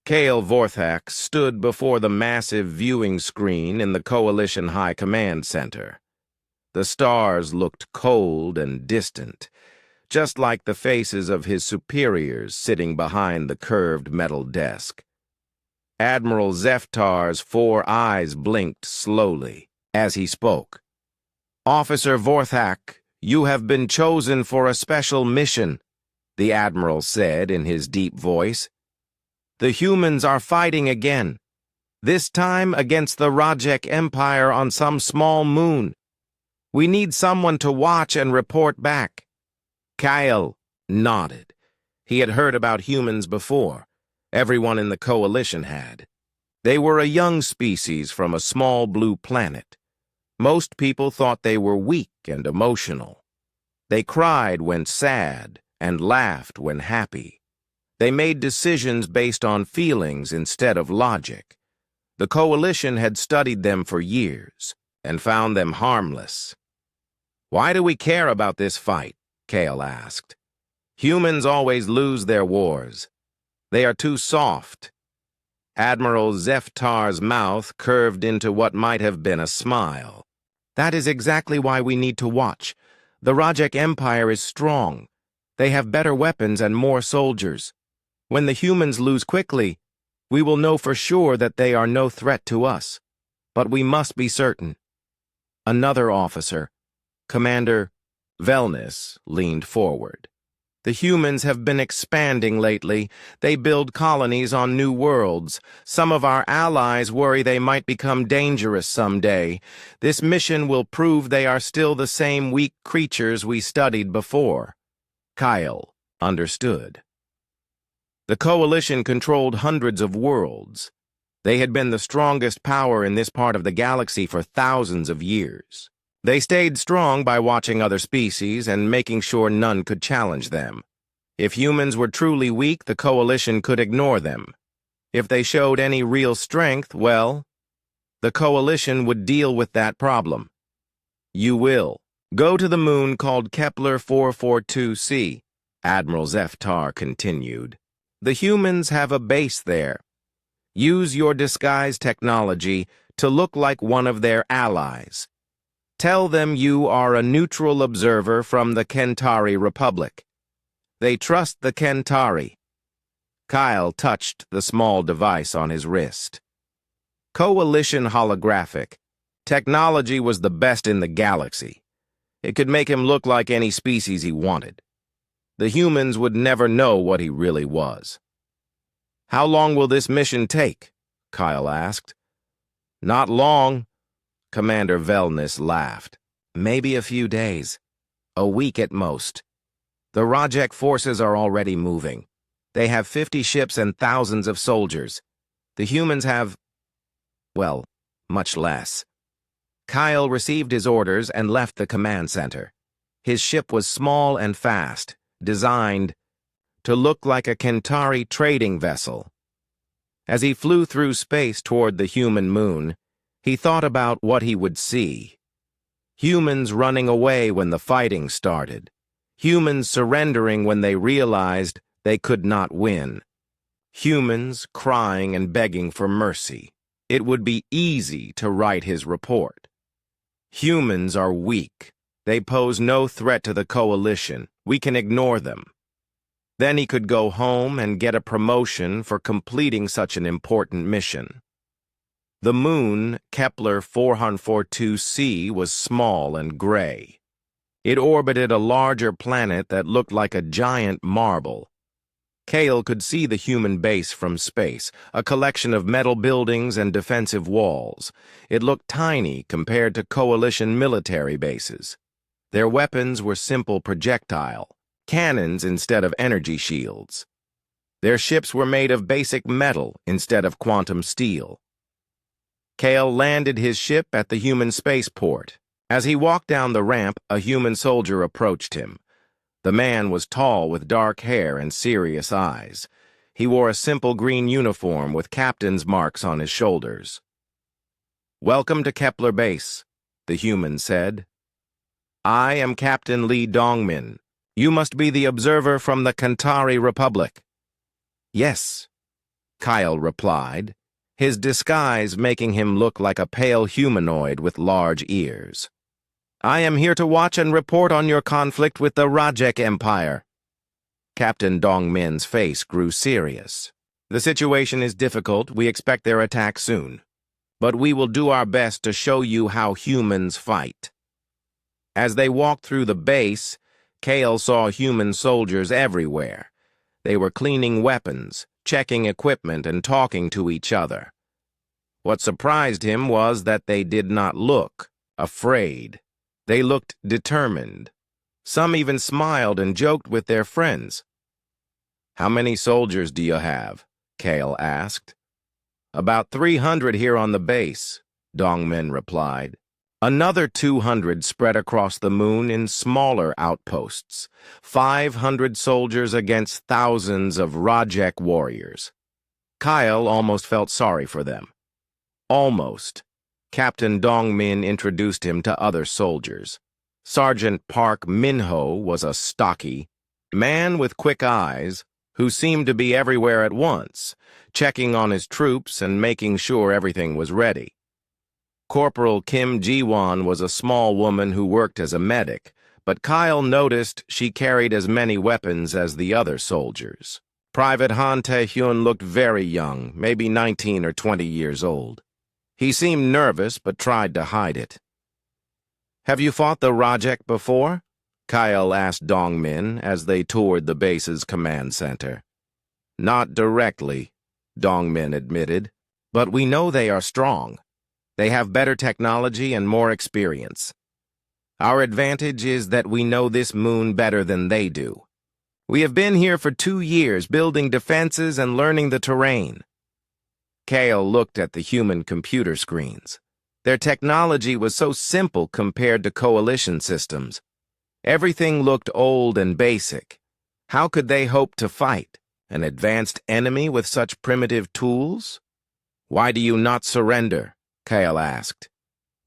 Kale Vorthak stood before the massive viewing screen in the Coalition High Command Center. The stars looked cold and distant, just like the faces of his superiors sitting behind the curved metal desk. Admiral Zeftar's 4 eyes blinked slowly as he spoke. "Officer Vorthak, you have been chosen for a special mission," the Admiral said in his deep voice. "The humans are fighting again, this time against the Rajek Empire on some small moon. We need someone to watch and report back." Kyle nodded. He had heard about humans before. Everyone in the Coalition had. They were a young species from a small blue planet. Most people thought they were weak and emotional. They cried when sad and laughed when happy. They made decisions based on feelings instead of logic. The Coalition had studied them for years and found them harmless. "Why do we care about this fight?" Kale asked. "Humans always lose their wars. They are too soft." Admiral Zeftar's mouth curved into what might have been a smile. "That is exactly why we need to watch. The Rajek Empire is strong. They have better weapons and more soldiers. When the humans lose quickly, we will know for sure that they are no threat to us. But we must be certain." Another officer, Commander Velnis, leaned forward. "The humans have been expanding lately. They build colonies on new worlds. Some of our allies worry they might become dangerous someday. This mission will prove they are still the same weak creatures we studied before." Kyle understood. The Coalition controlled hundreds of worlds. They had been the strongest power in this part of the galaxy for thousands of years. They stayed strong by watching other species and making sure none could challenge them. If humans were truly weak, the Coalition could ignore them. If they showed any real strength, well, the Coalition would deal with that problem. "You will go to the moon called Kepler 442c," Admiral Zeftar continued. "The humans have a base there. Use your disguise technology to look like one of their allies. Tell them you are a neutral observer from the Kentari Republic. They trust the Kentari." Kyle touched the small device on his wrist. Coalition holographic. Technology was the best in the galaxy. It could make him look like any species he wanted. The humans would never know what he really was. "How long will this mission take?" Kyle asked. "Not long," Commander Velnis laughed. "Maybe a few days. A week at most. The Rajek forces are already moving. They have 50 ships and thousands of soldiers. The humans have, well, much less." Kyle received his orders and left the command center. His ship was small and fast, designed to look like a Kentari trading vessel. As he flew through space toward the human moon, he thought about what he would see. Humans running away when the fighting started. Humans surrendering when they realized they could not win. Humans crying and begging for mercy. It would be easy to write his report. Humans are weak. They pose no threat to the Coalition. We can ignore them. Then he could go home and get a promotion for completing such an important mission. The moon, Kepler 442c, was small and gray. It orbited a larger planet that looked like a giant marble. Kale could see the human base from space, a collection of metal buildings and defensive walls. It looked tiny compared to Coalition military bases. Their weapons were simple projectile, cannons instead of energy shields. Their ships were made of basic metal instead of quantum steel. Kale landed his ship at the human spaceport. As he walked down the ramp, a human soldier approached him. The man was tall with dark hair and serious eyes. He wore a simple green uniform with captain's marks on his shoulders. "Welcome to Kepler Base," the human said. "I am Captain Lee Dongmin. You must be the observer from the Kentari Republic." "Yes." Kyle replied, his disguise making him look like a pale humanoid with large ears. I am here to watch and report on your conflict with the Rajek Empire. Captain Dongmin's face grew serious. The situation is difficult. We expect their attack soon. But we will do our best to show you how humans fight. As they walked through the base, Kale saw human soldiers everywhere. They were cleaning weapons, checking equipment, and talking to each other. What surprised him was that they did not look afraid. They looked determined. Some even smiled and joked with their friends. How many soldiers do you have? Kale asked. About 300 here on the base, Dongmin replied. Another 200 spread across the moon in smaller outposts. 500 soldiers against thousands of Rajek warriors. Kyle almost felt sorry for them. Almost. Captain Dongmin introduced him to other soldiers. Sergeant Park Minho was a stocky man with quick eyes who seemed to be everywhere at once, checking on his troops and making sure everything was ready. Corporal Kim Ji-won was a small woman who worked as a medic, but Kyle noticed she carried as many weapons as the other soldiers. Private Han Tae-hyun looked very young, maybe 19 or 20 years old. He seemed nervous, but tried to hide it. Have you fought the Rajek before? Kyle asked Dongmin as they toured the base's command center. Not directly, Dongmin admitted, but we know they are strong. They have better technology and more experience. Our advantage is that we know this moon better than they do. We have been here for 2 years building defenses and learning the terrain. Kale looked at the human computer screens. Their technology was so simple compared to coalition systems. Everything looked old and basic. How could they hope to fight an advanced enemy with such primitive tools? Why do you not surrender? Kale asked.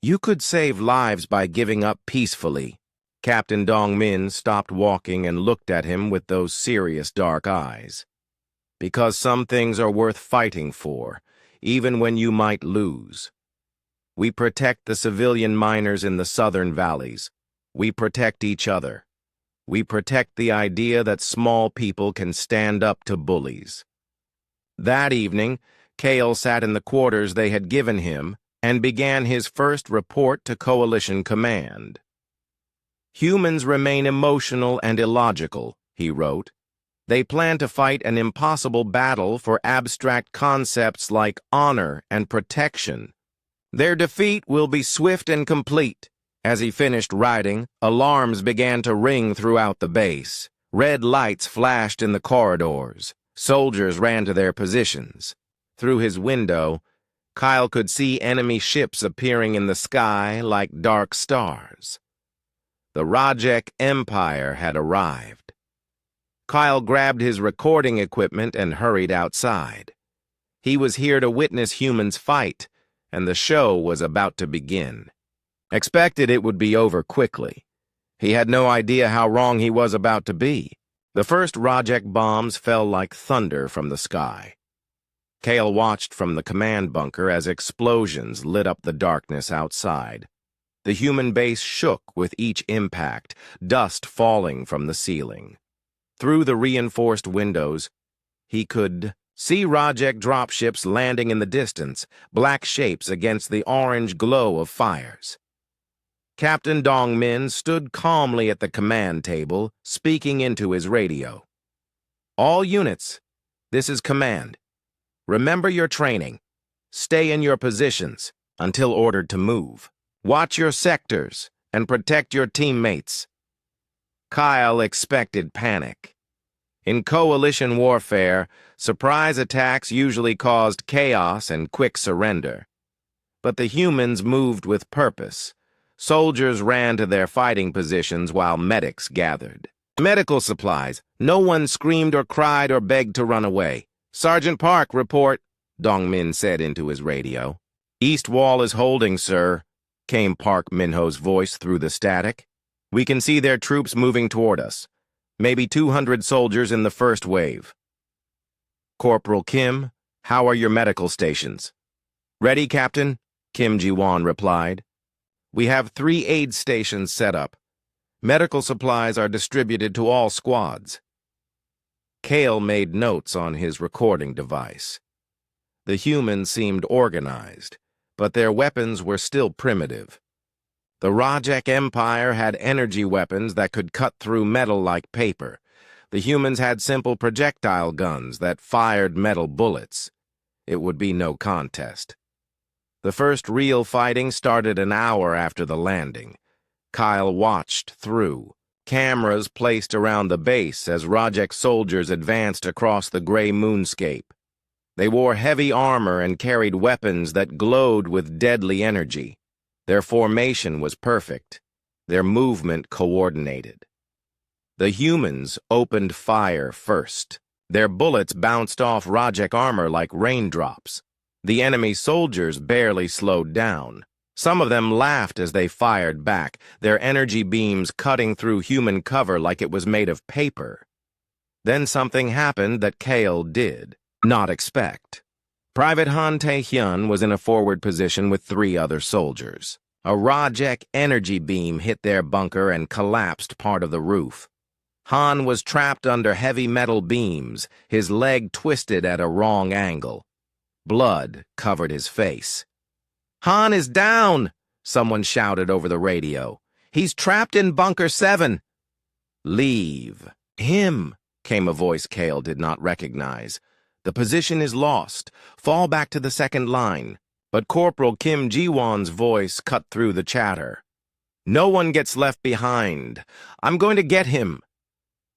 You could save lives by giving up peacefully. Captain Dongmin stopped walking and looked at him with those serious dark eyes. Because some things are worth fighting for, even when you might lose. We protect the civilian miners in the southern valleys. We protect each other. We protect the idea that small people can stand up to bullies. That evening, Kale sat in the quarters they had given him and began his first report to Coalition Command. Humans remain emotional and illogical, he wrote. They plan to fight an impossible battle for abstract concepts like honor and protection. Their defeat will be swift and complete. As he finished writing, alarms began to ring throughout the base. Red lights flashed in the corridors. Soldiers ran to their positions. Through his window, Kyle could see enemy ships appearing in the sky like dark stars. The Rajek Empire had arrived. Kyle grabbed his recording equipment and hurried outside. He was here to witness humans fight, and the show was about to begin. Expected it would be over quickly. He had no idea how wrong he was about to be. The first Rajek bombs fell like thunder from the sky. Kale watched from the command bunker as explosions lit up the darkness outside. The human base shook with each impact, dust falling from the ceiling. Through the reinforced windows, he could see Rajek dropships landing in the distance, black shapes against the orange glow of fires. Captain Dongmin stood calmly at the command table, speaking into his radio. All units, this is command. Remember your training. Stay in your positions until ordered to move. Watch your sectors and protect your teammates. Kyle expected panic. In coalition warfare, surprise attacks usually caused chaos and quick surrender. But the humans moved with purpose. Soldiers ran to their fighting positions while medics gathered. Medical supplies. No one screamed or cried or begged to run away. Sergeant Park, report, Dongmin said into his radio. East wall is holding, sir, came Park Minho's voice through the static. We can see their troops moving toward us. Maybe 200 soldiers in the first wave. Corporal Kim, How are your medical stations? Ready, Captain? Kim Ji-won replied. We have 3 aid stations set up. Medical supplies are distributed to all squads. Kale made notes on his recording device. The humans seemed organized, but their weapons were still primitive. The Rajek Empire had energy weapons that could cut through metal like paper. The humans had simple projectile guns that fired metal bullets. It would be no contest. The first real fighting started an hour after the landing. Kyle watched through. Cameras placed around the base as Rajek soldiers advanced across the gray moonscape. They wore heavy armor and carried weapons that glowed with deadly energy. Their formation was perfect. Their movement coordinated. The humans opened fire first. Their bullets bounced off Rajek armor like raindrops. The enemy soldiers barely slowed down. Some of them laughed as they fired back, their energy beams cutting through human cover like it was made of paper. Then something happened that Kale did not expect. Private Han Tae-hyun was in a forward position with 3 other soldiers. A Rajek energy beam hit their bunker and collapsed part of the roof. Han was trapped under heavy metal beams, his leg twisted at a wrong angle. Blood covered his face. Han is down, someone shouted over the radio. He's trapped in Bunker 7. Leave him, came a voice Kale did not recognize. The position is lost. Fall back to the second line. But Corporal Kim Ji-won's voice cut through the chatter. No one gets left behind. I'm going to get him.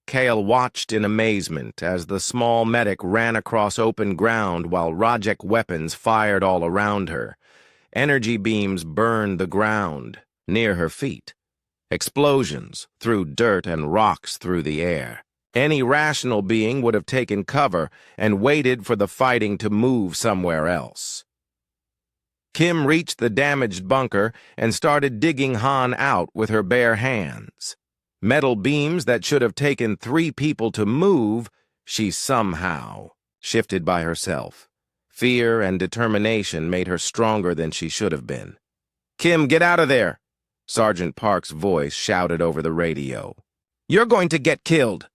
Kale watched in amazement as the small medic ran across open ground while Rajek weapons fired all around her. Energy beams burned the ground near her feet. Explosions threw dirt and rocks through the air. Any rational being would have taken cover and waited for the fighting to move somewhere else. Kim reached the damaged bunker and started digging Han out with her bare hands. Metal beams that should have taken 3 people to move, she somehow shifted by herself. Fear and determination made her stronger than she should have been. Kim, get out of there! Sergeant Park's voice shouted over the radio. You're going to get killed.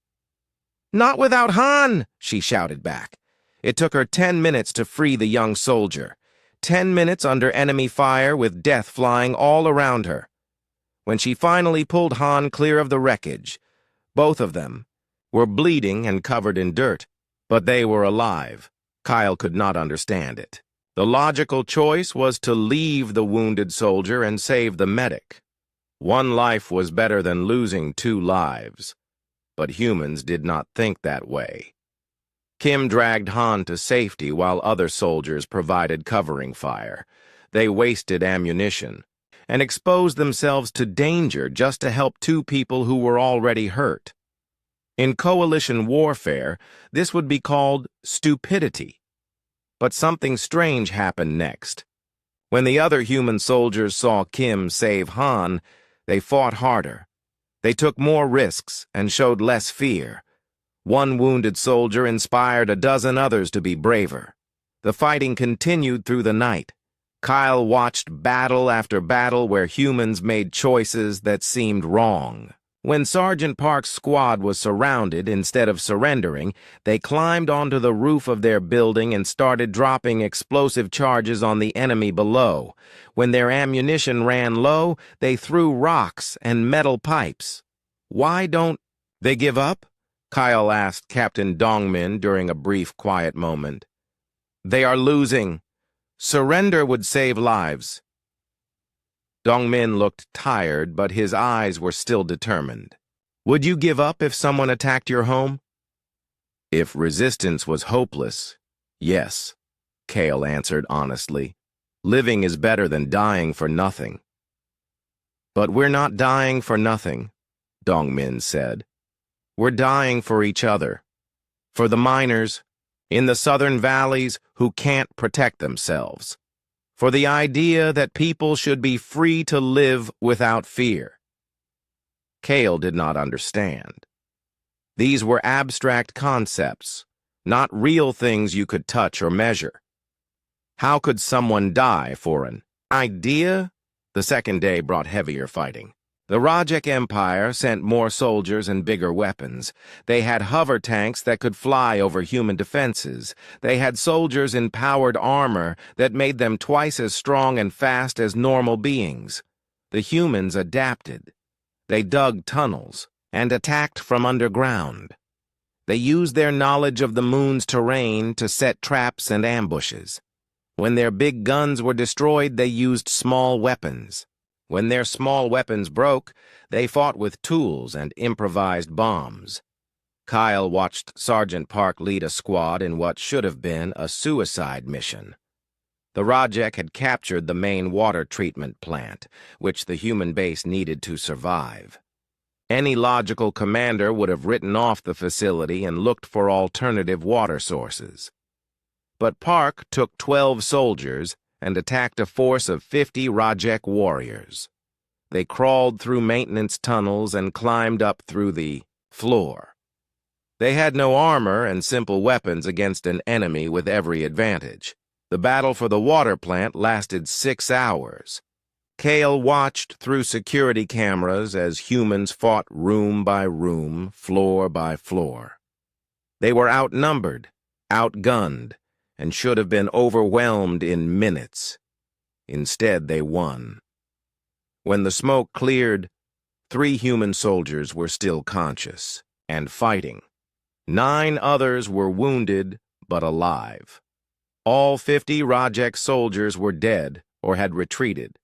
Not without Han, she shouted back. It took her 10 minutes to free the young soldier. 10 minutes under enemy fire with death flying all around her. When she finally pulled Han clear of the wreckage, both of them were bleeding and covered in dirt, but they were alive. Kyle could not understand it. The logical choice was to leave the wounded soldier and save the medic. 1 life was better than losing 2 lives. But humans did not think that way. Kim dragged Han to safety while other soldiers provided covering fire. They wasted ammunition and exposed themselves to danger just to help 2 people who were already hurt. In coalition warfare, this would be called stupidity. But something strange happened next. When the other human soldiers saw Kim save Han, they fought harder. They took more risks and showed less fear. 1 wounded soldier inspired a dozen others to be braver. The fighting continued through the night. Kyle watched battle after battle where humans made choices that seemed wrong. When Sergeant Park's squad was surrounded, instead of surrendering, they climbed onto the roof of their building and started dropping explosive charges on the enemy below. When their ammunition ran low, they threw rocks and metal pipes. Why don't they give up? Kyle asked Captain Dongmin during a brief quiet moment. They are losing. Surrender would save lives. Dongmin looked tired, but his eyes were still determined. Would you give up if someone attacked your home? If resistance was hopeless, yes, Kale answered honestly. Living is better than dying for nothing. But we're not dying for nothing, Dongmin said. We're dying for each other. For the miners in the southern valleys who can't protect themselves. For the idea that people should be free to live without fear. Kale did not understand. These were abstract concepts. not real things you could touch or measure. How could someone die for an idea? The second day brought heavier fighting. The Rajek Empire sent more soldiers and bigger weapons. They had hover tanks that could fly over human defenses. They had soldiers in powered armor that made them twice as strong and fast as normal beings. The humans adapted. They dug tunnels and attacked from underground. They used their knowledge of the moon's terrain to set traps and ambushes. When their big guns were destroyed, they used small weapons. When their small weapons broke, they fought with tools and improvised bombs. Kyle watched Sergeant Park lead a squad in what should have been a suicide mission. The Rajek had captured the main water treatment plant, which the human base needed to survive. Any logical commander would have written off the facility and looked for alternative water sources. But Park took 12 soldiers and attacked a force of 50 Rajek warriors. They crawled through maintenance tunnels and climbed up through the floor. They had no armor and simple weapons against an enemy with every advantage. The battle for the water plant lasted 6 hours. Kale watched through security cameras as humans fought room by room, floor by floor. They were outnumbered, outgunned, and should have been overwhelmed in minutes. Instead, they won. When the smoke cleared, 3 human soldiers were still conscious and fighting. 9 others were wounded but alive. All 50 Rajek soldiers were dead or had retreated.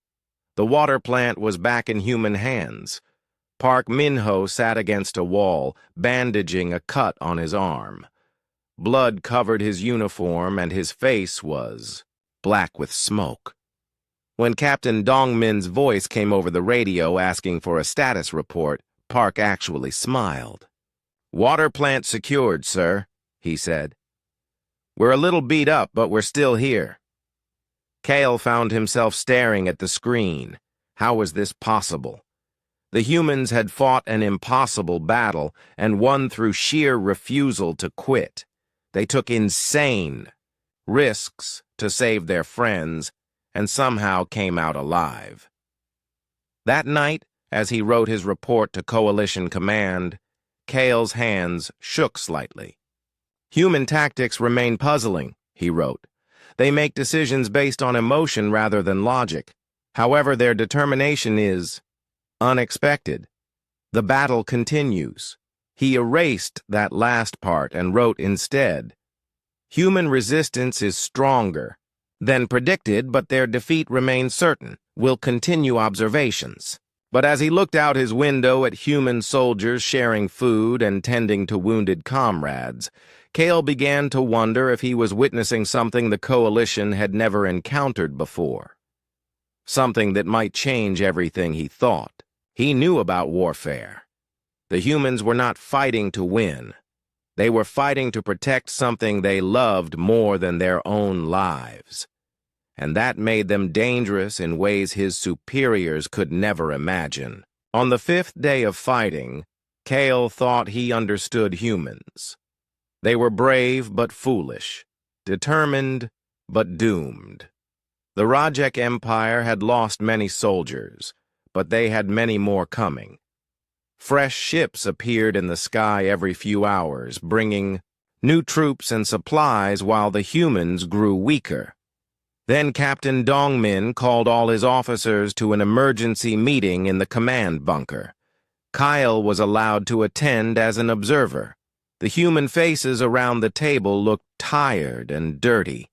The water plant was back in human hands. Park Minho sat against a wall, bandaging a cut on his arm. Blood covered his uniform and his face was black with smoke. When Captain Dongmin's voice came over the radio asking for a status report, Park actually smiled. "Water plant secured, sir," he said. "We're a little beat up, but we're still here." Kale found himself staring at the screen. How was this possible? The humans had fought an impossible battle and won through sheer refusal to quit. They took insane risks to save their friends and somehow came out alive. That night, as he wrote his report to Coalition Command, Kale's hands shook slightly. "Human tactics remain puzzling," he wrote. "They make decisions based on emotion rather than logic. However, their determination is unexpected. The battle continues." He erased that last part and wrote instead, "Human resistance is stronger than predicted, but their defeat remains certain. We'll continue observations." But as he looked out his window at human soldiers sharing food and tending to wounded comrades, Kale began to wonder if he was witnessing something the Coalition had never encountered before. Something that might change everything he thought. He knew about warfare. The humans were not fighting to win. They were fighting to protect something they loved more than their own lives. And that made them dangerous in ways his superiors could never imagine. On the 5th day of fighting, Kale thought he understood humans. They were brave but foolish, determined but doomed. The Rajek Empire had lost many soldiers, but they had many more coming. Fresh ships appeared in the sky every few hours, bringing new troops and supplies while the humans grew weaker. Then Captain Dongmin called all his officers to an emergency meeting in the command bunker. Kyle was allowed to attend as an observer. The human faces around the table looked tired and dirty,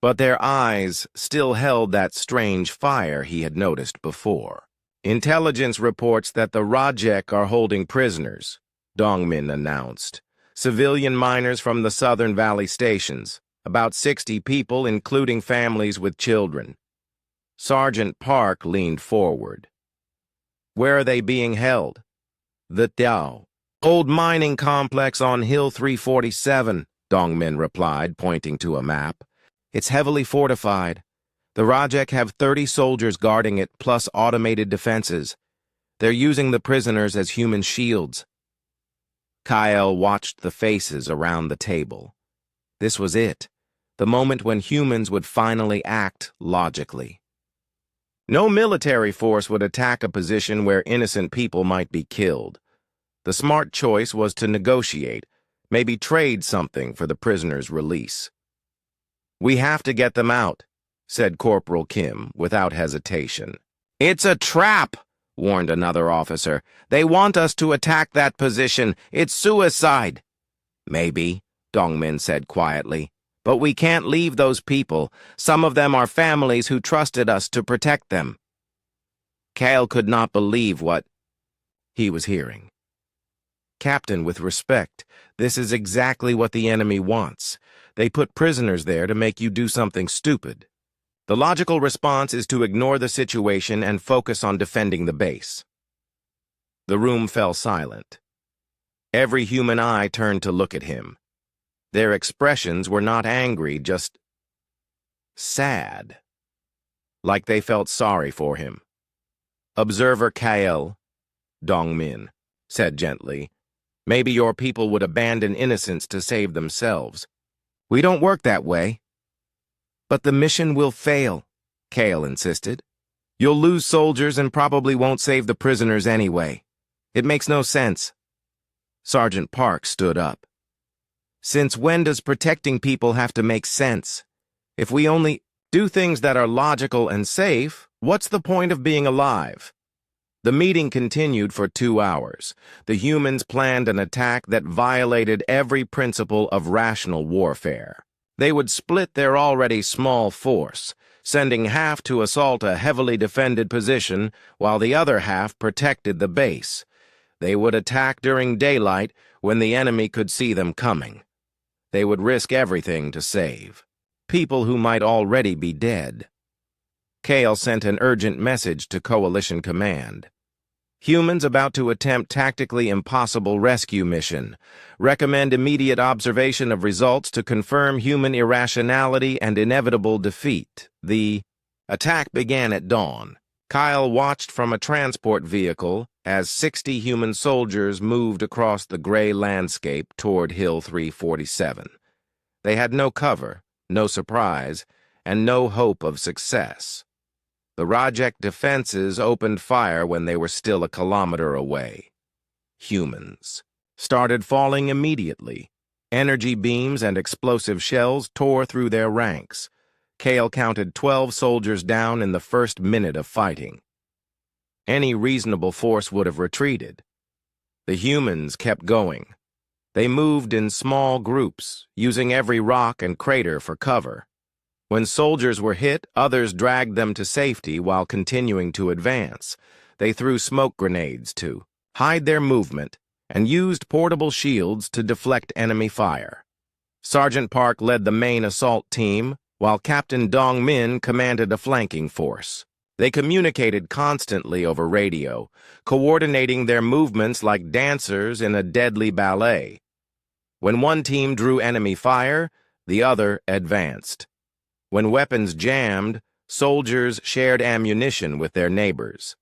but their eyes still held that strange fire he had noticed before. "Intelligence reports that the Rajek are holding prisoners," Dongmin announced. "Civilian miners from the Southern Valley stations, about 60 people, including families with children." Sergeant Park leaned forward. "Where are they being held?" "The Tao old mining complex on Hill 347, Dongmin replied, pointing to a map. "It's heavily fortified. The Rajek have 30 soldiers guarding it, plus automated defenses. They're using the prisoners as human shields." Kyle watched the faces around the table. This was it, the moment when humans would finally act logically. No military force would attack a position where innocent people might be killed. The smart choice was to negotiate, maybe trade something for the prisoners' release. "We have to get them out," said Corporal Kim without hesitation. "It's a trap," warned another officer. "They want us to attack that position. It's suicide." "Maybe," Dongmin said quietly. "But we can't leave those people. Some of them are families who trusted us to protect them." Kale could not believe what he was hearing. "Captain, with respect, this is exactly what the enemy wants. They put prisoners there to make you do something stupid. The logical response is to ignore the situation and focus on defending the base." The room fell silent. Every human eye turned to look at him. Their expressions were not angry, just sad, like they felt sorry for him. "Observer Kael," Dongmin said gently, "maybe your people would abandon innocents to save themselves. We don't work that way." "But the mission will fail," Kael insisted. "You'll lose soldiers and probably won't save the prisoners anyway. It makes no sense." Sergeant Park stood up. "Since when does protecting people have to make sense? If we only do things that are logical and safe, what's the point of being alive?" The meeting continued for 2 hours. The humans planned an attack that violated every principle of rational warfare. They would split their already small force, sending half to assault a heavily defended position while the other half protected the base. They would attack during daylight when the enemy could see them coming. They would risk everything to save people who might already be dead. Kale sent an urgent message to Coalition Command. "Humans about to attempt tactically impossible rescue mission. Recommend immediate observation of results to confirm human irrationality and inevitable defeat." The attack began at dawn. Kyle watched from a transport vehicle as 60 human soldiers moved across the gray landscape toward Hill 347. They had no cover, no surprise, and no hope of success. The Rajek defenses opened fire when they were still a kilometer away. Humans started falling immediately. Energy beams and explosive shells tore through their ranks. Kale counted 12 soldiers down in the first minute of fighting. Any reasonable force would have retreated. The humans kept going. They moved in small groups, using every rock and crater for cover. When soldiers were hit, others dragged them to safety while continuing to advance. They threw smoke grenades to hide their movement and used portable shields to deflect enemy fire. Sergeant Park led the main assault team, while Captain Dong Min commanded a flanking force. They communicated constantly over radio, coordinating their movements like dancers in a deadly ballet. When one team drew enemy fire, the other advanced. When weapons jammed, soldiers shared ammunition with their neighbors.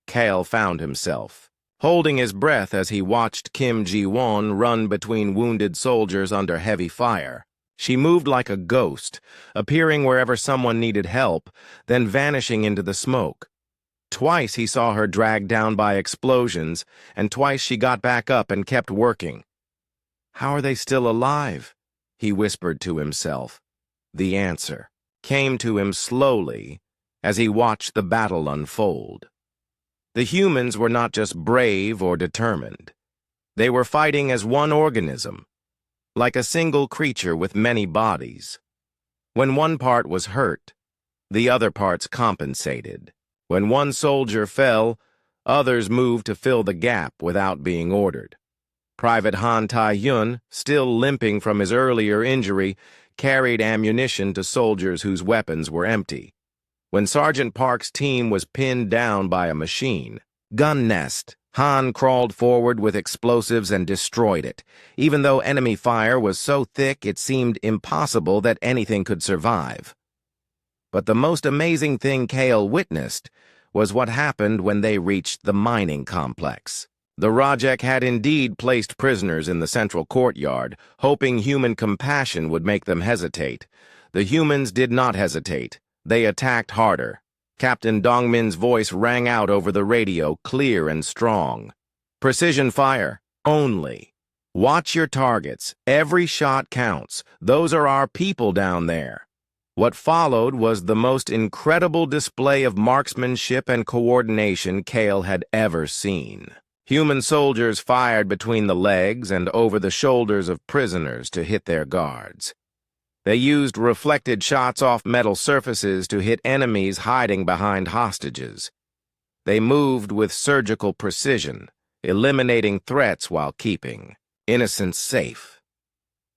Kale found himself holding his breath as he watched Kim Ji-won run between wounded soldiers under heavy fire. She moved like a ghost, appearing wherever someone needed help, then vanishing into the smoke. Twice he saw her dragged down by explosions, and twice she got back up and kept working. "How are they still alive?" he whispered to himself. The answer came to him slowly as he watched the battle unfold. The humans were not just brave or determined. They were fighting as one organism, like a single creature with many bodies. When one part was hurt, the other parts compensated. When one soldier fell, others moved to fill the gap without being ordered. Private Han Tai-yun, still limping from his earlier injury, carried ammunition to soldiers whose weapons were empty. When Sergeant Park's team was pinned down by a machine gun nest, Han crawled forward with explosives and destroyed it, even though enemy fire was so thick it seemed impossible that anything could survive. But the most amazing thing Kale witnessed was what happened when they reached the mining complex. The Rajek had indeed placed prisoners in the central courtyard, hoping human compassion would make them hesitate. The humans did not hesitate. They attacked harder. Captain Dongmin's voice rang out over the radio, clear and strong. Precision fire, only. Watch your targets. Every shot counts. Those are our people down there. What followed was the most incredible display of marksmanship and coordination Kale had ever seen. Human soldiers fired between the legs and over the shoulders of prisoners to hit their guards. They used reflected shots off metal surfaces to hit enemies hiding behind hostages. They moved with surgical precision, eliminating threats while keeping innocents safe.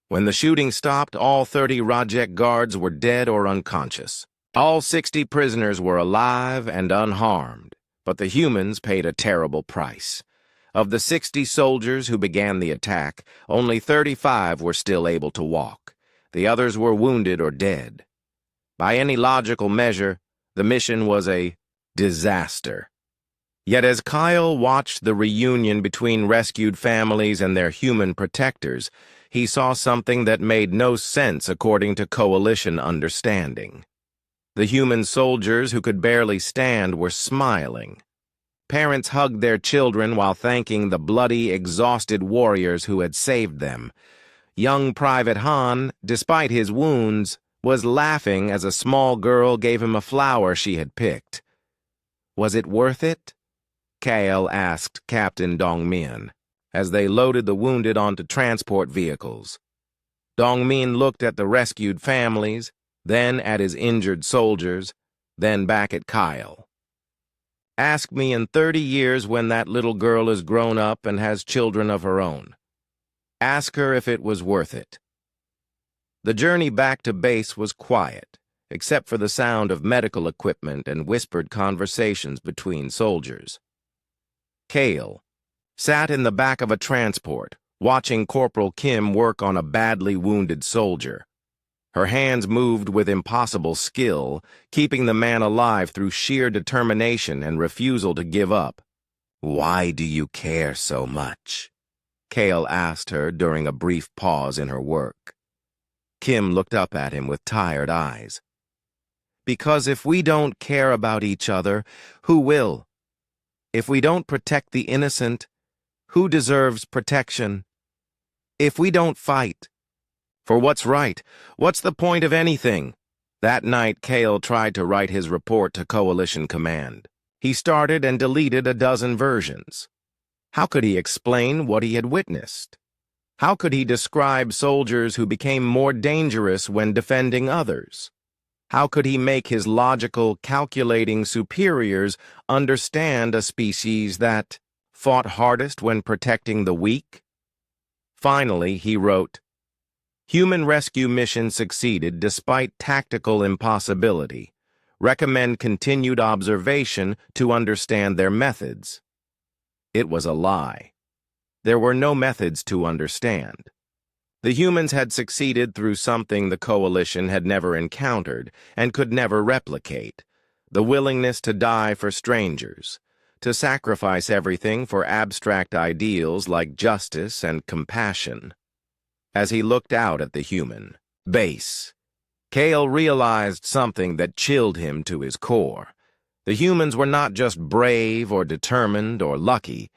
When the shooting stopped, all 30 Rajek guards were dead or unconscious. All 60 prisoners were alive and unharmed, but the humans paid a terrible price. Of the 60 soldiers who began the attack, only 35 were still able to walk. The others were wounded or dead. By any logical measure, the mission was a disaster. Yet as Kyle watched the reunion between rescued families and their human protectors, he saw something that made no sense according to Coalition understanding. The human soldiers who could barely stand were smiling. Parents hugged their children while thanking the bloody, exhausted warriors who had saved them. Young Private Han, despite his wounds, was laughing as a small girl gave him a flower she had picked. Was it worth it? Kale asked Captain Dongmin, as they loaded the wounded onto transport vehicles. Dongmin looked at the rescued families, then at his injured soldiers, then back at Kyle. Ask me in 30 years when that little girl is grown up and has children of her own. Ask her if it was worth it. The journey back to base was quiet, except for the sound of medical equipment and whispered conversations between soldiers. Kale sat in the back of a transport, watching Corporal Kim work on a badly wounded soldier. Her hands moved with impossible skill, keeping the man alive through sheer determination and refusal to give up. "Why do you care so much?" Kale asked her during a brief pause in her work. Kim looked up at him with tired eyes. "Because if we don't care about each other, who will? If we don't protect the innocent, who deserves protection? If we don't fight for what's right, what's the point of anything?" That night, Kale tried to write his report to Coalition Command. He started and deleted a dozen versions. How could he explain what he had witnessed? How could he describe soldiers who became more dangerous when defending others? How could he make his logical, calculating superiors understand a species that fought hardest when protecting the weak? Finally, he wrote, "Human rescue mission succeeded despite tactical impossibility. Recommend continued observation to understand their methods." It was a lie. There were no methods to understand. The humans had succeeded through something the Coalition had never encountered and could never replicate: the willingness to die for strangers, to sacrifice everything for abstract ideals like justice and compassion. As he looked out at the human base, Kale realized something that chilled him to his core. The humans were not just brave or determined or lucky.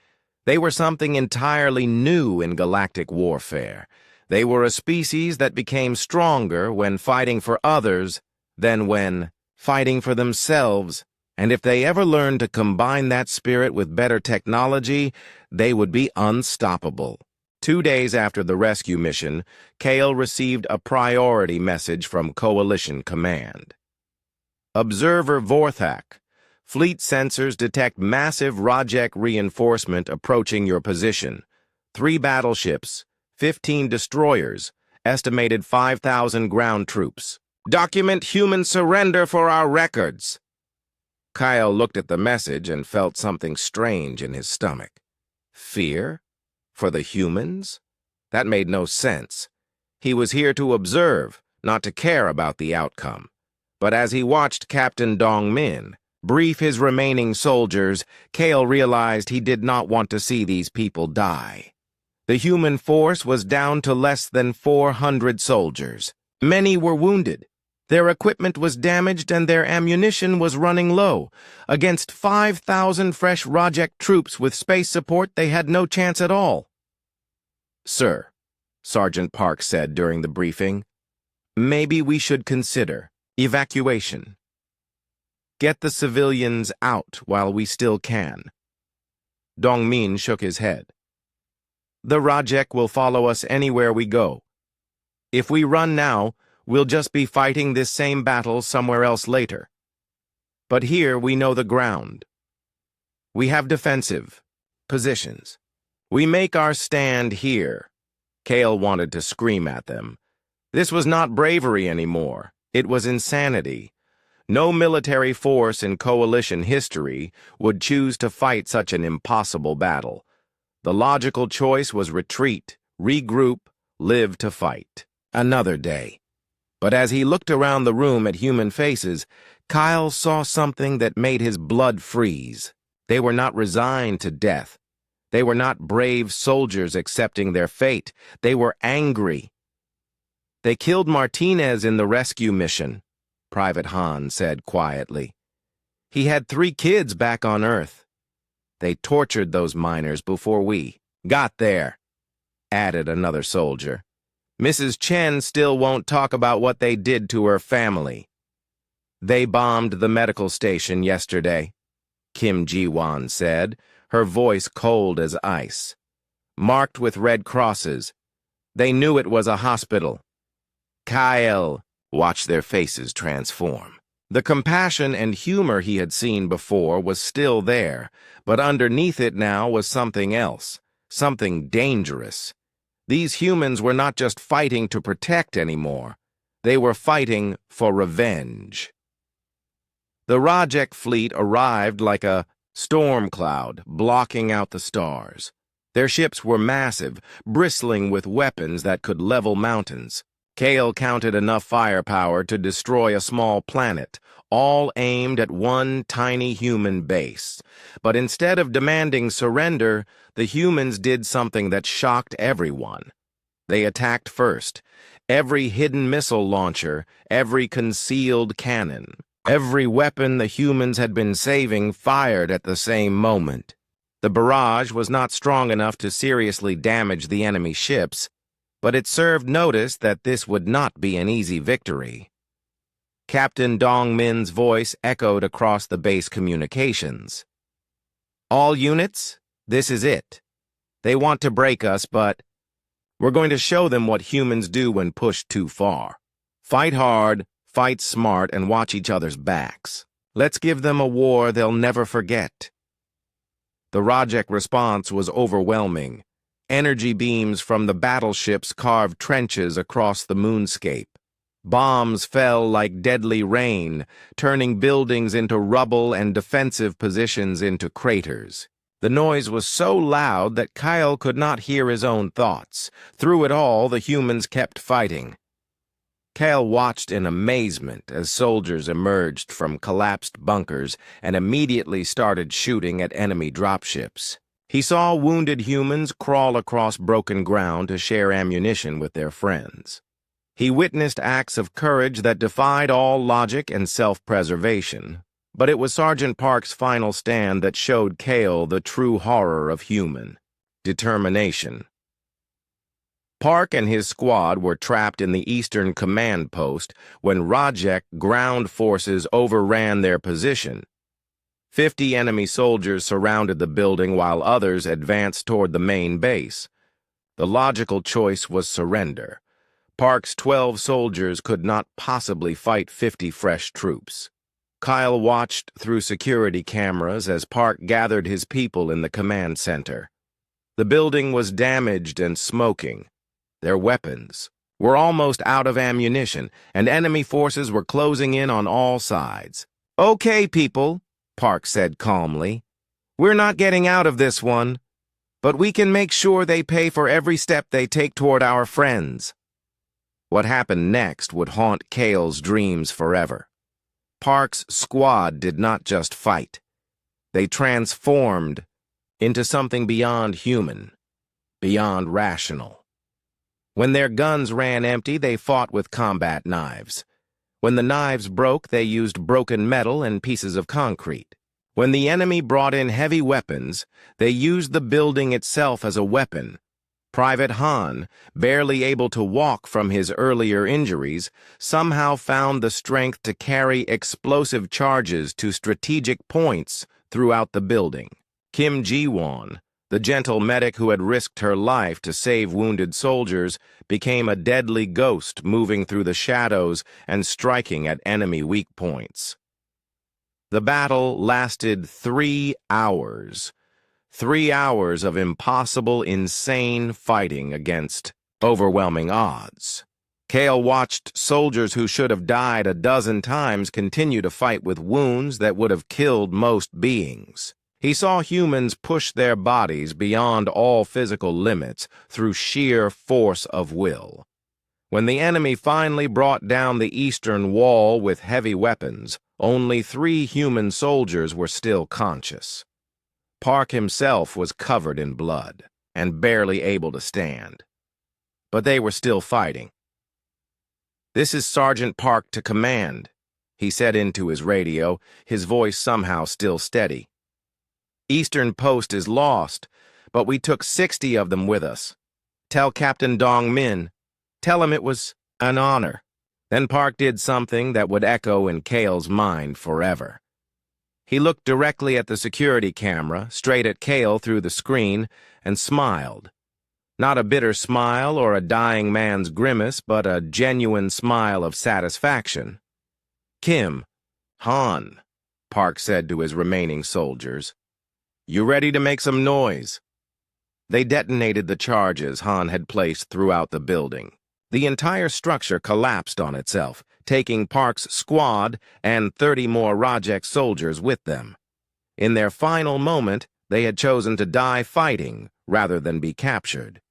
They were something entirely new in galactic warfare. They were a species that became stronger when fighting for others than when fighting for themselves. And if they ever learned to combine that spirit with better technology, they would be unstoppable. 2 days after the rescue mission, Kale received a priority message from Coalition Command. Observer Vorthak. Fleet sensors detect massive Rajek reinforcement approaching your position. 3 battleships, 15 destroyers, estimated 5,000 ground troops. Document human surrender for our records. Kyle looked at the message and felt something strange in his stomach. Fear? For the humans? That made no sense. He was here to observe, not to care about the outcome. But as he watched Captain Dongmin, brief his remaining soldiers, Kale realized he did not want to see these people die. The human force was down to less than 400 soldiers. Many were wounded. Their equipment was damaged and their ammunition was running low. Against 5,000 fresh Rajek troops with space support, they had no chance at all. "Sir," Sergeant Park said during the briefing, "maybe we should consider evacuation. Get the civilians out while we still can." Dongmin shook his head. "The Rajek will follow us anywhere we go. If we run now, we'll just be fighting this same battle somewhere else later. But here we know the ground. We have defensive positions. We make our stand here." Kale wanted to scream at them. This was not bravery anymore. It was insanity. No military force in coalition history would choose to fight such an impossible battle. The logical choice was retreat, regroup, live to fight. Another day. But as he looked around the room at human faces, Kyle saw something that made his blood freeze. They were not resigned to death. They were not brave soldiers accepting their fate. They were angry. "They killed Martinez in the rescue mission," Private Hahn said quietly. "He had 3 kids back on Earth. They tortured those miners before we got there," added another soldier. "Mrs. Chen still won't talk about what they did to her family." "They bombed the medical station yesterday," Kim Ji-won said, her voice cold as ice. "Marked with red crosses. They knew it was a hospital." Kyle watched their faces transform. The compassion and humor he had seen before was still there, but underneath it now was something else, something dangerous. These humans were not just fighting to protect anymore. They were fighting for revenge. The Rajek fleet arrived like a storm cloud, blocking out the stars. Their ships were massive, bristling with weapons that could level mountains. Kale counted enough firepower to destroy a small planet, all aimed at one tiny human base. But instead of demanding surrender, the humans did something that shocked everyone. They attacked first. Every hidden missile launcher, every concealed cannon, every weapon the humans had been saving fired at the same moment. The barrage was not strong enough to seriously damage the enemy ships, but it served notice that this would not be an easy victory. Captain Dongmin's voice echoed across the base communications. "All units, this is it. They want to break us, but we're going to show them what humans do when pushed too far. Fight hard, fight smart, and watch each other's backs. Let's give them a war they'll never forget." The Rajek response was overwhelming. Energy beams from the battleships carved trenches across the moonscape. Bombs fell like deadly rain, turning buildings into rubble and defensive positions into craters. The noise was so loud that Kyle could not hear his own thoughts. Through it all, the humans kept fighting. Kyle watched in amazement as soldiers emerged from collapsed bunkers and immediately started shooting at enemy dropships. He saw wounded humans crawl across broken ground to share ammunition with their friends. He witnessed acts of courage that defied all logic and self-preservation. But it was Sergeant Park's final stand that showed Kale the true horror of human determination. Park and his squad were trapped in the eastern command post when Rajek ground forces overran their position. 50 enemy soldiers surrounded the building while others advanced toward the main base. The logical choice was surrender. Park's 12 soldiers could not possibly fight 50 fresh troops. Kyle watched through security cameras as Park gathered his people in the command center. The building was damaged and smoking. Their weapons were almost out of ammunition, and enemy forces were closing in on all sides. "Okay, people," Park said calmly. "We're not getting out of this one, but we can make sure they pay for every step they take toward our friends." What happened next would haunt Kale's dreams forever. Park's squad did not just fight. They transformed into something beyond human, beyond rational. When their guns ran empty, they fought with combat knives. When the knives broke, they used broken metal and pieces of concrete. When the enemy brought in heavy weapons, they used the building itself as a weapon. Private Han, barely able to walk from his earlier injuries, somehow found the strength to carry explosive charges to strategic points throughout the building. Kim Ji-won, the gentle medic who had risked her life to save wounded soldiers, became a deadly ghost moving through the shadows and striking at enemy weak points. The battle lasted 3 hours. 3 hours of impossible, insane fighting against overwhelming odds. Kale watched soldiers who should have died a dozen times continue to fight with wounds that would have killed most beings. He saw humans push their bodies beyond all physical limits through sheer force of will. When the enemy finally brought down the eastern wall with heavy weapons, only 3 human soldiers were still conscious. Park himself was covered in blood and barely able to stand. But they were still fighting. "This is Sergeant Park to command," he said into his radio, his voice somehow still steady. "Eastern Post is lost, but we took 60 of them with us. Tell Captain Dong Min. Tell him it was an honor." Then Park did something that would echo in Kale's mind forever. He looked directly at the security camera, straight at Kale through the screen, and smiled. Not a bitter smile or a dying man's grimace, but a genuine smile of satisfaction. "Kim, Han," Park said to his remaining soldiers, "you ready to make some noise?" They detonated the charges Han had placed throughout the building. The entire structure collapsed on itself, taking Park's squad and 30 more Rajek soldiers with them. In their final moment, they had chosen to die fighting rather than be captured.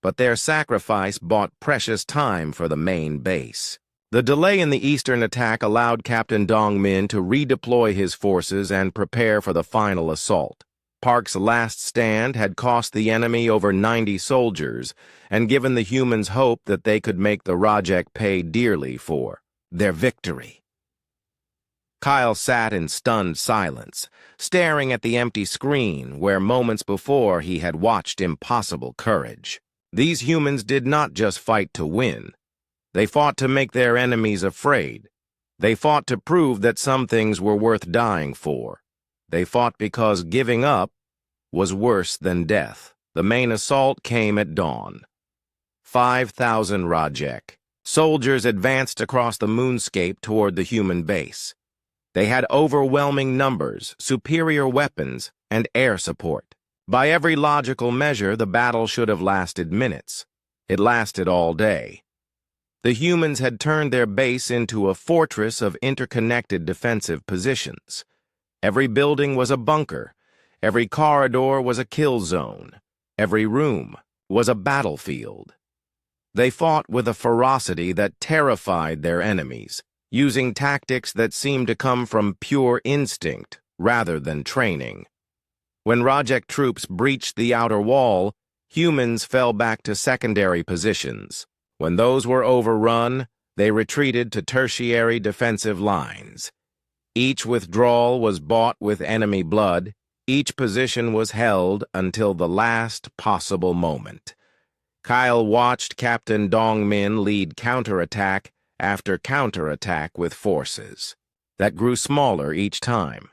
But their sacrifice bought precious time for the main base. The delay in the eastern attack allowed Captain Dong Min to redeploy his forces and prepare for the final assault. Park's last stand had cost the enemy over 90 soldiers and given the humans hope that they could make the Rajek pay dearly for their victory. Kyle sat in stunned silence, staring at the empty screen where moments before he had watched impossible courage. These humans did not just fight to win. They fought to make their enemies afraid. They fought to prove that some things were worth dying for. They fought because giving up was worse than death. The main assault came at dawn. 5,000 Rajek. Soldiers advanced across the moonscape toward the human base. They had overwhelming numbers, superior weapons, and air support. By every logical measure, the battle should have lasted minutes. It lasted all day. The humans had turned their base into a fortress of interconnected defensive positions. Every building was a bunker. Every corridor was a kill zone. Every room was a battlefield. They fought with a ferocity that terrified their enemies, using tactics that seemed to come from pure instinct rather than training. When Rajek troops breached the outer wall, humans fell back to secondary positions. When those were overrun, they retreated to tertiary defensive lines. Each withdrawal was bought with enemy blood. Each position was held until the last possible moment. Kyle watched Captain Dong Min lead counterattack after counterattack with forces that grew smaller each time.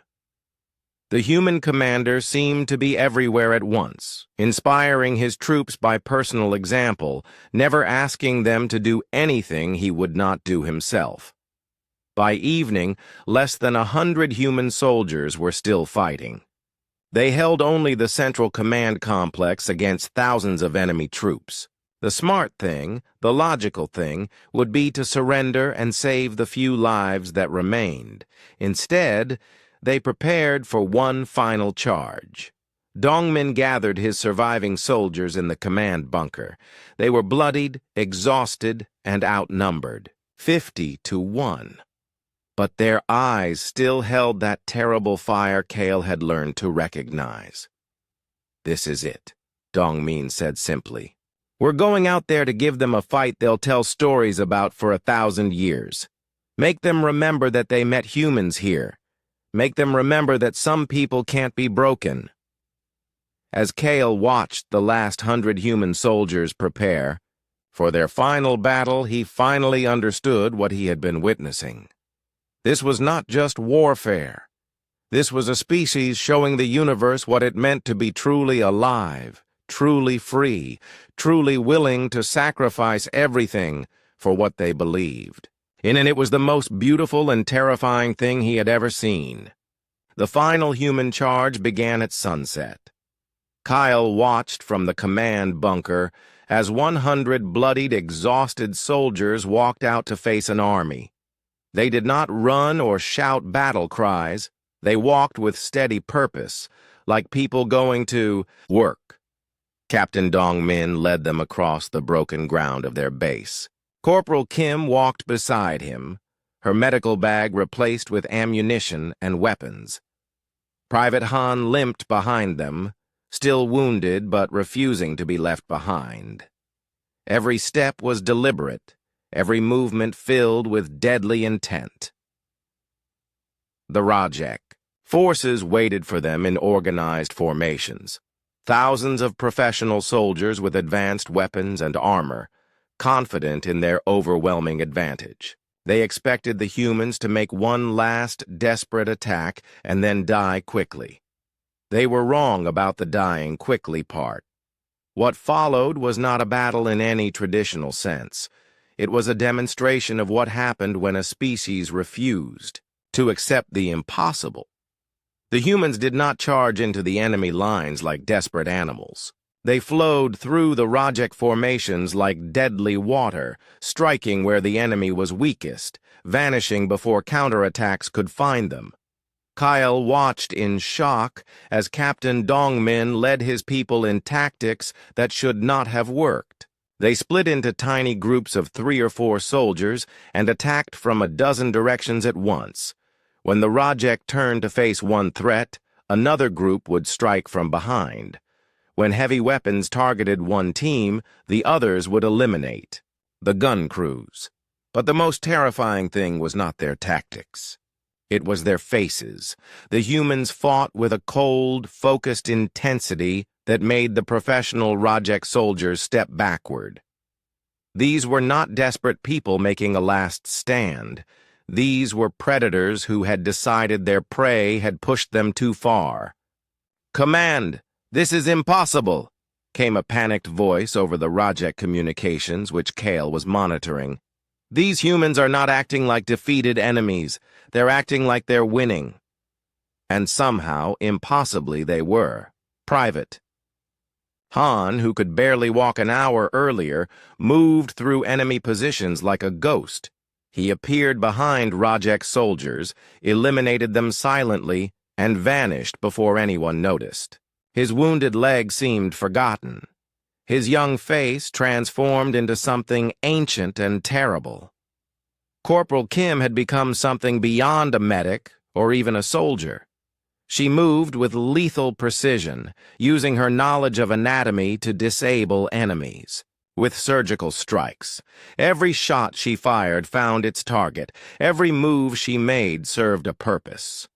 The human commander seemed to be everywhere at once, inspiring his troops by personal example, never asking them to do anything he would not do himself. By evening, less than 100 human soldiers were still fighting. They held only the central command complex against thousands of enemy troops. The smart thing, the logical thing, would be to surrender and save the few lives that remained. Instead, they prepared for one final charge. Dongmin gathered his surviving soldiers in the command bunker. They were bloodied, exhausted, and outnumbered, 50 to 1. but their eyes still held that terrible fire Kale had learned to recognize. "This is it," Dongmin said simply. "We're going out there to give them a fight they'll tell stories about for 1,000 years. Make them remember that they met humans here. Make them remember that some people can't be broken." As Kale watched the last 100 human soldiers prepare for their final battle, he finally understood what he had been witnessing. This was not just warfare. This was a species showing the universe what it meant to be truly alive, truly free, truly willing to sacrifice everything for what they believed. And it was the most beautiful and terrifying thing he had ever seen. The final human charge began at sunset. Kyle watched from the command bunker as 100 bloodied, exhausted soldiers walked out to face an army. They did not run or shout battle cries. They walked with steady purpose, like people going to work. Captain Dongmin led them across the broken ground of their base. Corporal Kim walked beside him, her medical bag replaced with ammunition and weapons. Private Han limped behind them, still wounded but refusing to be left behind. Every step was deliberate, every movement filled with deadly intent. The Rajek. Forces waited for them in organized formations. Thousands of professional soldiers with advanced weapons and armor, confident in their overwhelming advantage. They expected the humans to make one last desperate attack and then die quickly. They were wrong about the dying quickly part. What followed was not a battle in any traditional sense. It was a demonstration of what happened when a species refused to accept the impossible. The humans did not charge into the enemy lines like desperate animals. They flowed through the Rajek formations like deadly water, striking where the enemy was weakest, vanishing before counterattacks could find them. Kyle watched in shock as Captain Dongmin led his people in tactics that should not have worked. They split into tiny groups of 3 or 4 soldiers and attacked from a dozen directions at once. When the Rajek turned to face one threat, another group would strike from behind. When heavy weapons targeted one team, the others would eliminate the gun crews. But the most terrifying thing was not their tactics. It was their faces. The humans fought with a cold, focused intensity that made the professional Rajek soldiers step backward. These were not desperate people making a last stand. These were predators who had decided their prey had pushed them too far. "Command, this is impossible," came a panicked voice over the Rajek communications which Kale was monitoring. "These humans are not acting like defeated enemies. They're acting like they're winning." And somehow, impossibly, they were. Private Han, who could barely walk an hour earlier, moved through enemy positions like a ghost. He appeared behind Rajek soldiers, eliminated them silently, and vanished before anyone noticed. His wounded leg seemed forgotten. His young face transformed into something ancient and terrible. Corporal Kim had become something beyond a medic or even a soldier. She moved with lethal precision, using her knowledge of anatomy to disable enemies. With surgical strikes, every shot she fired found its target. Every move she made served a purpose.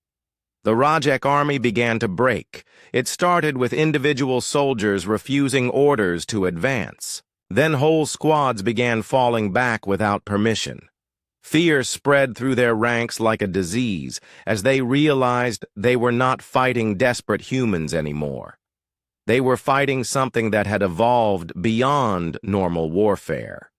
The Rajek army began to break. It started with individual soldiers refusing orders to advance. Then whole squads began falling back without permission. Fear spread through their ranks like a disease as they realized they were not fighting desperate humans anymore. They were fighting something that had evolved beyond normal warfare.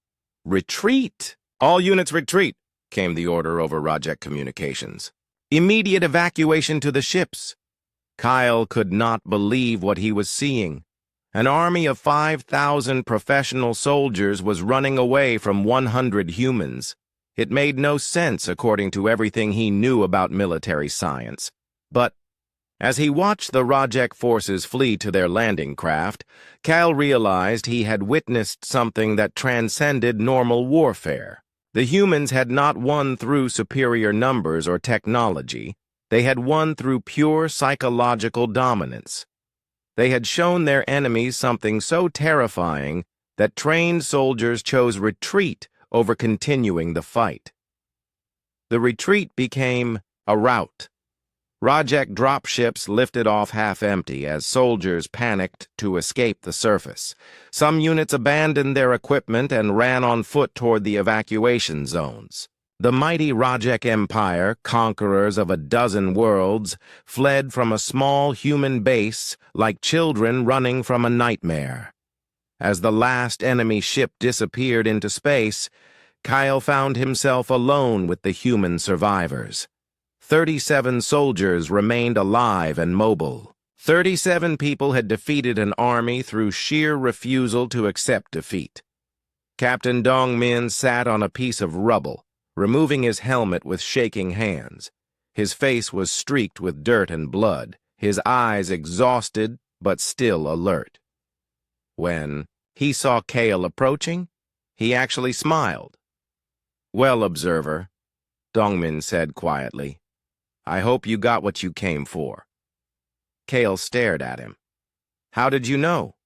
"Retreat! All units retreat!" came the order over Rajek communications. "Immediate evacuation to the ships." Kyle could not believe what he was seeing. An army of 5,000 professional soldiers was running away from 100 humans. It made no sense according to everything he knew about military science. But as he watched the Rajek forces flee to their landing craft, Cal realized he had witnessed something that transcended normal warfare. The humans had not won through superior numbers or technology. They had won through pure psychological dominance. They had shown their enemies something so terrifying that trained soldiers chose retreat over continuing the fight. The retreat became a rout. Rajek dropships lifted off half-empty as soldiers panicked to escape the surface. Some units abandoned their equipment and ran on foot toward the evacuation zones. The mighty Rajek Empire, conquerors of a dozen worlds, fled from a small human base like children running from a nightmare. As the last enemy ship disappeared into space, Kyle found himself alone with the human survivors. 37 soldiers remained alive and mobile. 37 people had defeated an army through sheer refusal to accept defeat. Captain Dongmin sat on a piece of rubble, removing his helmet with shaking hands. His face was streaked with dirt and blood, his eyes exhausted but still alert. When he saw Kale approaching, he actually smiled. "Well, observer," Dongmin said quietly, "I hope you got what you came for." Kale stared at him. "How did you know?"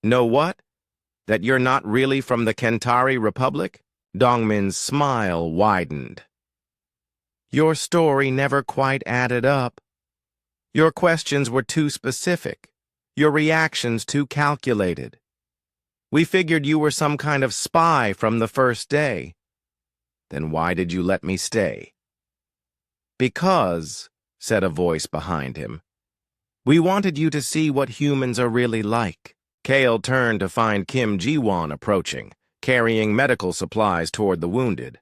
"Know what? That you're not really from the Kentari Republic?" Dongmin's smile widened. "Your story never quite added up. Your questions were too specific, your reactions too calculated. We figured you were some kind of spy from the first day. Then why did you let me stay?" "Because," said a voice behind him, "we wanted you to see what humans are really like." Kale turned to find Kim Ji-won approaching, carrying medical supplies toward the wounded.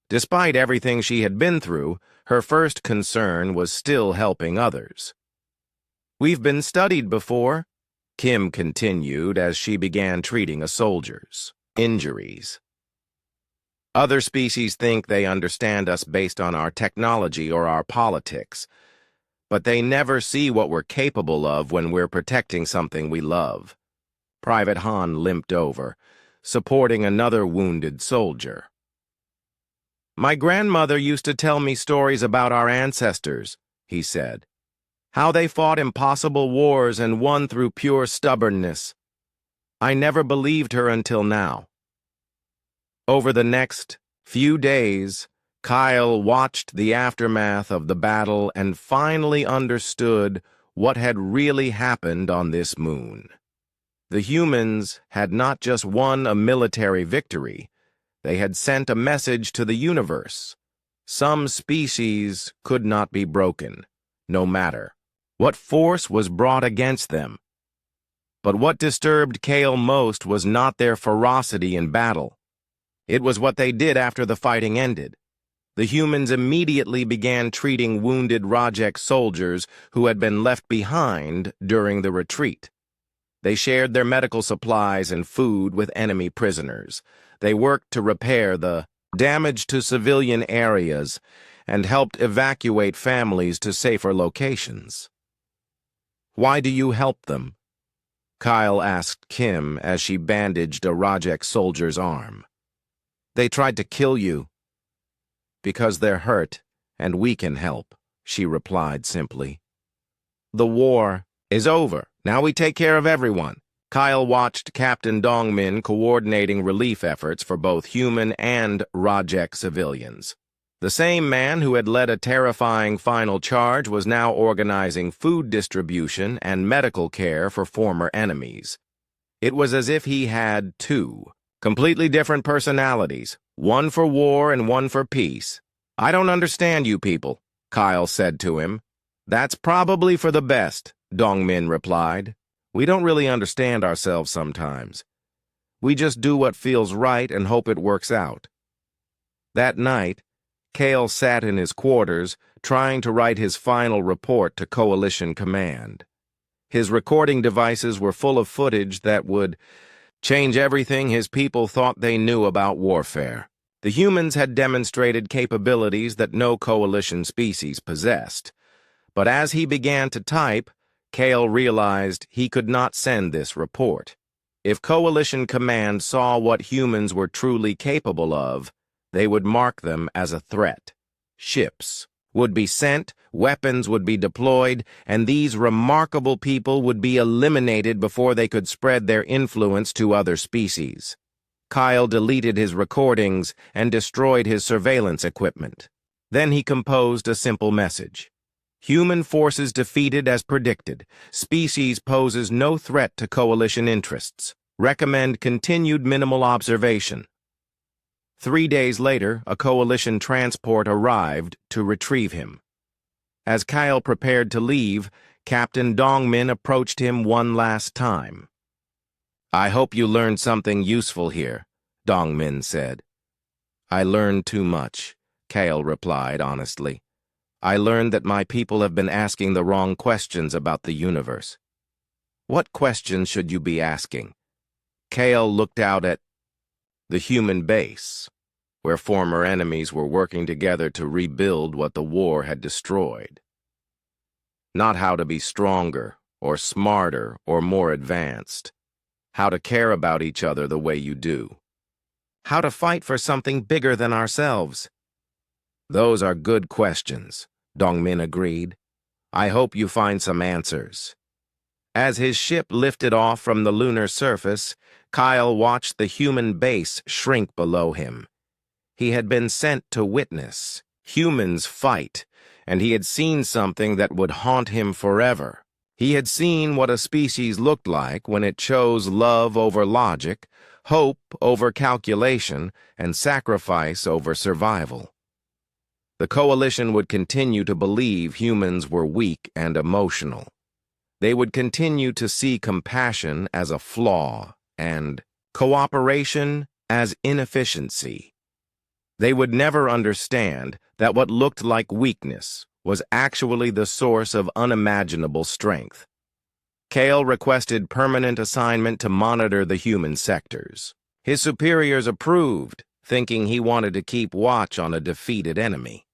Despite everything she had been through, her first concern was still helping others. "We've been studied before," Kim continued as she began treating a soldier's injuries. "Other species think they understand us based on our technology or our politics, but they never see what we're capable of when we're protecting something we love." Private Han limped over, supporting another wounded soldier. "My grandmother used to tell me stories about our ancestors," he said. "How they fought impossible wars and won through pure stubbornness. I never believed her until now." Over the next few days, Kyle watched the aftermath of the battle and finally understood what had really happened on this moon. The humans had not just won a military victory, they had sent a message to the universe. Some species could not be broken, no matter what force was brought against them. But what disturbed Kale most was not their ferocity in battle. It was what they did after the fighting ended. The humans immediately began treating wounded Rajek soldiers who had been left behind during the retreat. They shared their medical supplies and food with enemy prisoners. They worked to repair the damage to civilian areas and helped evacuate families to safer locations. "Why do you help them?" Kyle asked Kim as she bandaged a Rajek soldier's arm. "They tried to kill you." "Because they're hurt, and we can help," she replied simply. "The war is over. Now we take care of everyone." Kyle watched Captain Dongmin coordinating relief efforts for both human and Rajek civilians. The same man who had led a terrifying final charge was now organizing food distribution and medical care for former enemies. It was as if he had two completely different personalities, one for war and one for peace. "I don't understand you people," Kyle said to him. "That's probably for the best," Dongmin replied. "We don't really understand ourselves sometimes. We just do what feels right and hope it works out." That night, Kale sat in his quarters, trying to write his final report to Coalition Command. His recording devices were full of footage that would change everything his people thought they knew about warfare. The humans had demonstrated capabilities that no Coalition species possessed. But as he began to type, Kale realized he could not send this report. If Coalition Command saw what humans were truly capable of, They would mark them as a threat. Ships would be sent, weapons would be deployed, and these remarkable people would be eliminated before they could spread their influence to other species. Kyle deleted his recordings and destroyed his surveillance equipment. Then he composed a simple message. Human forces defeated as predicted. Species poses no threat to coalition interests. Recommend continued minimal observation. 3 days later, a coalition transport arrived to retrieve him. As Kyle prepared to leave, Captain Dongmin approached him one last time. "I hope you learned something useful here," Dongmin said. "I learned too much," Kyle replied honestly. "I learned that my people have been asking the wrong questions about the universe." "What questions should you be asking?" Kale looked out at the human base, where former enemies were working together to rebuild what the war had destroyed. Not how to be stronger, or smarter, or more advanced. How to care about each other the way you do. How to fight for something bigger than ourselves. "Those are good questions," Dongmin agreed. "I hope you find some answers." As his ship lifted off from the lunar surface, Kyle watched the human base shrink below him. He had been sent to witness humans fight, and he had seen something that would haunt him forever. He had seen what a species looked like when it chose love over logic, hope over calculation, and sacrifice over survival. The coalition would continue to believe humans were weak and emotional. They would continue to see compassion as a flaw and cooperation as inefficiency. They would never understand that what looked like weakness was actually the source of unimaginable strength. Kale requested permanent assignment to monitor the human sectors. His superiors approved, thinking he wanted to keep watch on a defeated enemy.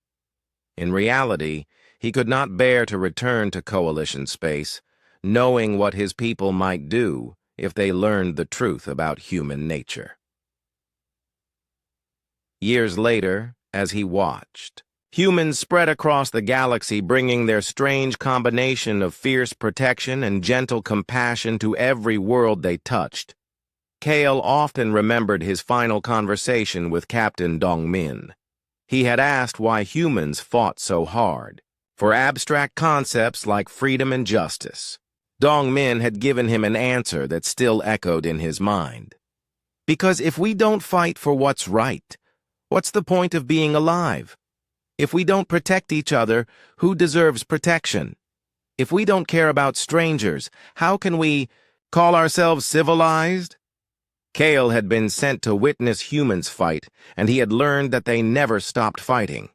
In reality, he could not bear to return to coalition space, knowing what his people might do if they learned the truth about human nature. Years later, as he watched, humans spread across the galaxy, bringing their strange combination of fierce protection and gentle compassion to every world they touched. Kale often remembered his final conversation with Captain Dongmin. He had asked why humans fought so hard, for abstract concepts like freedom and justice. Dongmin had given him an answer that still echoed in his mind. "Because if we don't fight for what's right, what's the point of being alive? If we don't protect each other, who deserves protection? If we don't care about strangers, how can we call ourselves civilized?" Kale had been sent to witness humans fight, and he had learned that they never stopped fighting.